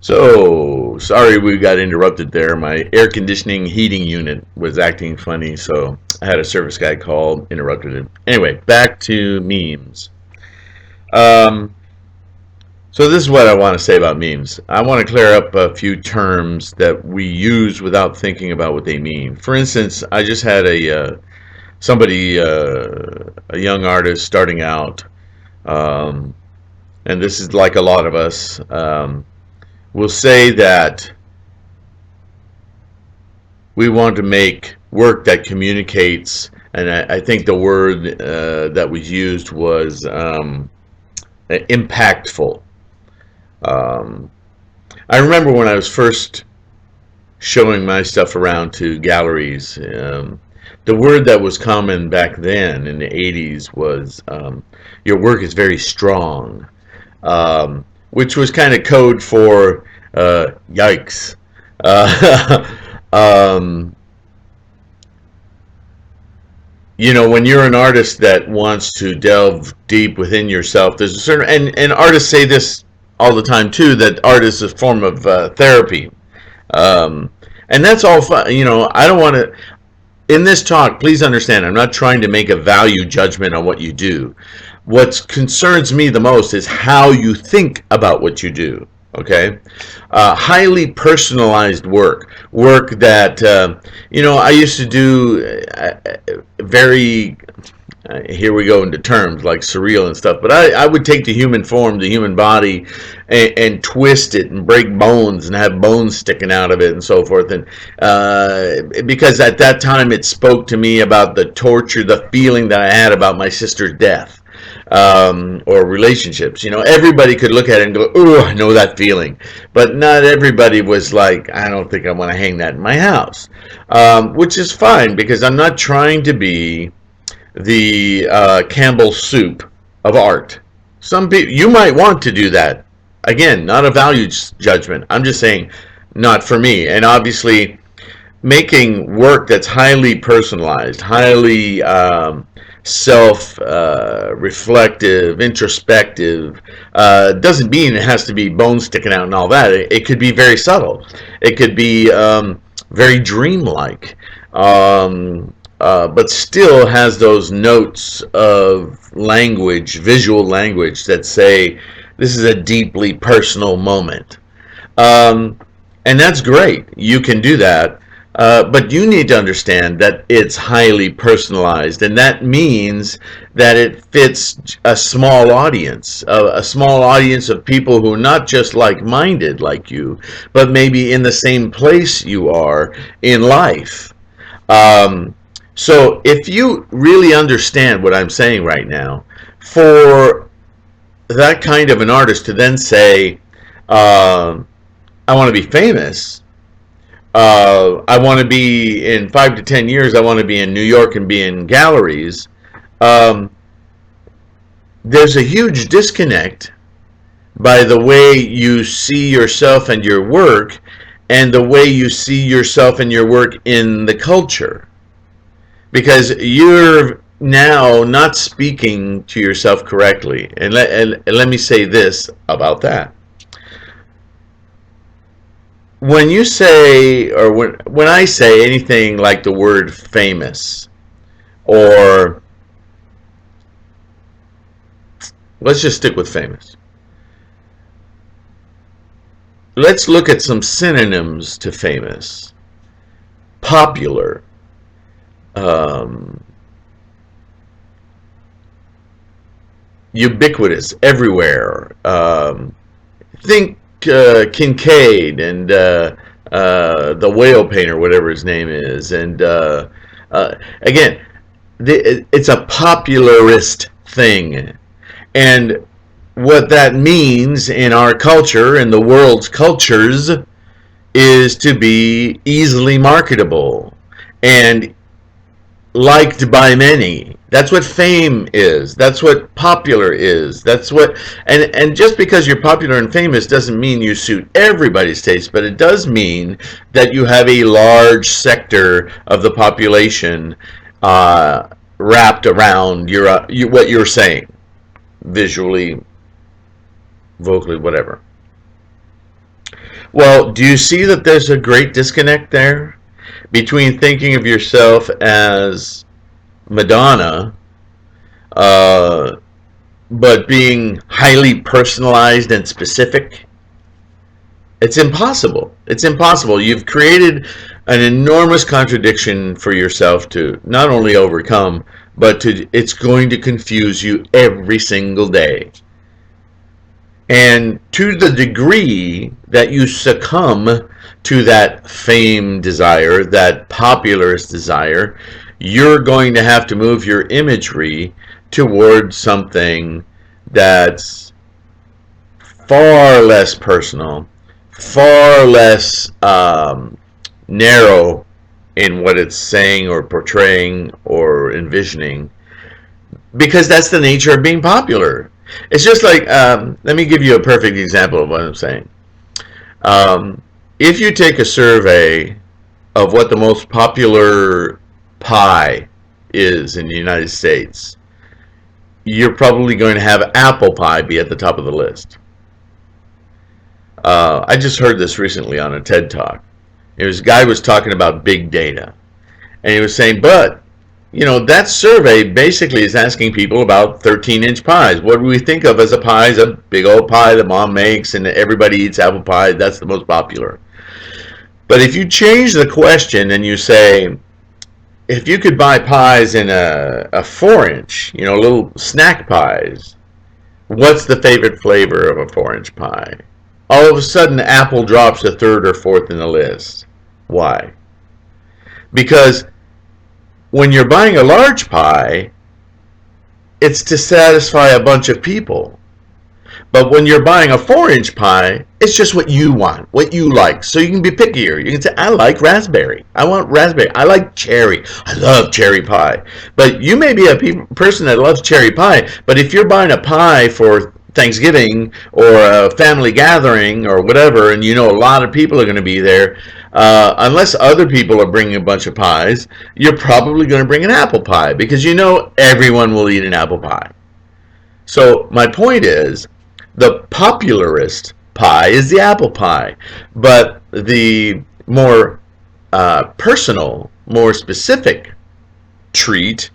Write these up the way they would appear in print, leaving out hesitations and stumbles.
So, sorry we got interrupted there. My air conditioning heating unit was acting funny, so I had a service guy call, interrupted it. Anyway, back to memes. Um, so this is what I want to say about memes. I want to clear up a few terms that we use without thinking about what they mean. For instance, I just had a young artist starting out, um, and this is like a lot of us. Will say that we want to make work that communicates, and I think the word that was used was impactful. Um, I remember when I was first showing my stuff around to galleries, the word that was common back then in the 80s was your work is very strong, which was kind of code for yikes. Um, when you're an artist that wants to delve deep within yourself, there's a certain, and artists say this all the time too, that art is a form of therapy. Um, and that's all fun. I don't want to, in this talk, please understand, I'm not trying to make a value judgment on what you do. What concerns me the most is how you think about what you do. Okay, highly personalized work that I used to do very. Here we go into terms like surreal and stuff, but I would take the human form, the human body, and twist it and break bones and have bones sticking out of it and so forth. And because at that time it spoke to me about the torture, the feeling that I had about my sister's death, or relationships. Everybody could look at it and go, "Ooh, I know that feeling," but not everybody was like, "I don't think I want to hang that in my house," which is fine because I'm not trying to be the Campbell soup of art. Some people, you might want to do that. Again, not a value judgment. I'm just saying, not for me. And obviously, making work that's highly personalized, highly self-reflective, introspective, doesn't mean it has to be bone sticking out and all that. It could be very subtle. It could be very dreamlike. But still has those notes of language, visual language, that say this is a deeply personal moment. Um, and that's great. You can do that. But you need to understand that it's highly personalized, and that means that it fits a small audience, a small audience of people who are not just like-minded like you, but maybe in the same place you are in life. Um, so if you really understand what I'm saying right now, for that kind of an artist to then say, I want to be famous, I want to be in 5 to 10 years, I want to be in New York and be in galleries, um, there's a huge disconnect by the way you see yourself and your work and the way you see yourself and your work in the culture, because you're now not speaking to yourself correctly. And let me say this about that. When you say, or when I say anything like the word famous, or let's just stick with famous. Let's look at some synonyms to famous. Popular, um, ubiquitous, everywhere. Think Kincaid and the whale painter, whatever his name is, and again, it's a popularist thing, and what that means in our culture, in the world's cultures, is to be easily marketable and liked by many. That's what fame is. That's what popular is. That's what, and just because you're popular and famous doesn't mean you suit everybody's taste, but it does mean that you have a large sector of the population wrapped around what you're saying, visually, vocally, whatever. Well, do you see that there's a great disconnect there between thinking of yourself as Madonna, uh, but being highly personalized and specific? It's impossible. It's impossible. You've created an enormous contradiction for yourself to not only overcome, but it's going to confuse you every single day. And to the degree that you succumb to that fame desire, that popularist desire, you're going to have to move your imagery towards something that's far less personal, far less narrow in what it's saying or portraying or envisioning, because that's the nature of being popular. It's just like, let me give you a perfect example of what I'm saying. If you take a survey of what the most popular pie is in the United States, you're probably going to have apple pie be at the top of the list. I just heard this recently on a TED Talk. A guy was talking about big data, and he was saying, but that survey basically is asking people about 13-inch pies. What do we think of as a pie? Is a big old pie that mom makes and everybody eats apple pie. That's the most popular. But if you change the question and you say, if you could buy pies in a 4-inch, little snack pies, what's the favorite flavor of a 4-inch pie? All of a sudden, apple drops to third or fourth in the list. Why? Because when you're buying a large pie, it's to satisfy a bunch of people. But when you're buying a 4-inch pie, it's just what you want, what you like. So you can be pickier. You can say, I like raspberry. I want raspberry. I like cherry. I love cherry pie. But you may be a person that loves cherry pie, but if you're buying a pie for Thanksgiving or a family gathering or whatever, and a lot of people are going to be there, unless other people are bringing a bunch of pies, you're probably going to bring an apple pie because everyone will eat an apple pie. So my point is, the popularist pie is the apple pie, but the more personal, more specific treat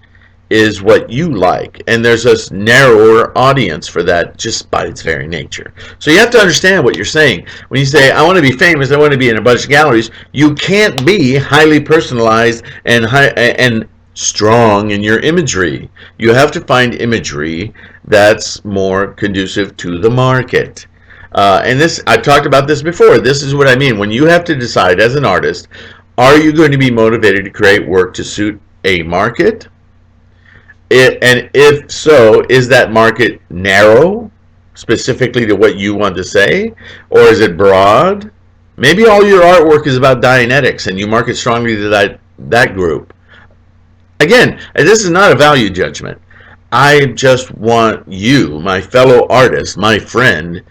is what you like, and there's a narrower audience for that just by its very nature. So you have to understand what you're saying. When you say, I want to be famous, I want to be in a bunch of galleries, you can't be highly personalized and strong in your imagery. You have to find imagery that's more conducive to the market. And this, I've talked about this before. This is what I mean. When you have to decide as an artist, are you going to be motivated to create work to suit a market? And if so, is that market narrow, specifically to what you want to say? Or is it broad? Maybe all your artwork is about Dianetics and you market strongly to that group. Again, this is not a value judgment. I just want you, my fellow artist, my friend,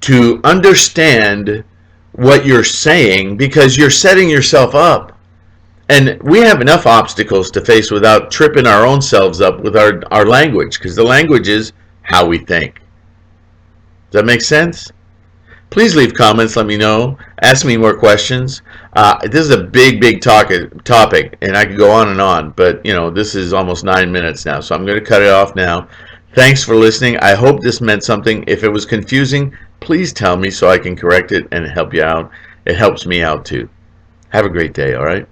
to understand what you're saying, because you're setting yourself up. And we have enough obstacles to face without tripping our own selves up with our language, because the language is how we think. Does that make sense? Please leave comments, let me know, ask me more questions. This is a big topic, and I could go on, but this is almost 9 minutes now, so I'm going to cut it off now. Thanks for listening. I hope this meant something. If it was confusing, please tell me so I can correct it and help you out. It helps me out too. Have a great day, all right?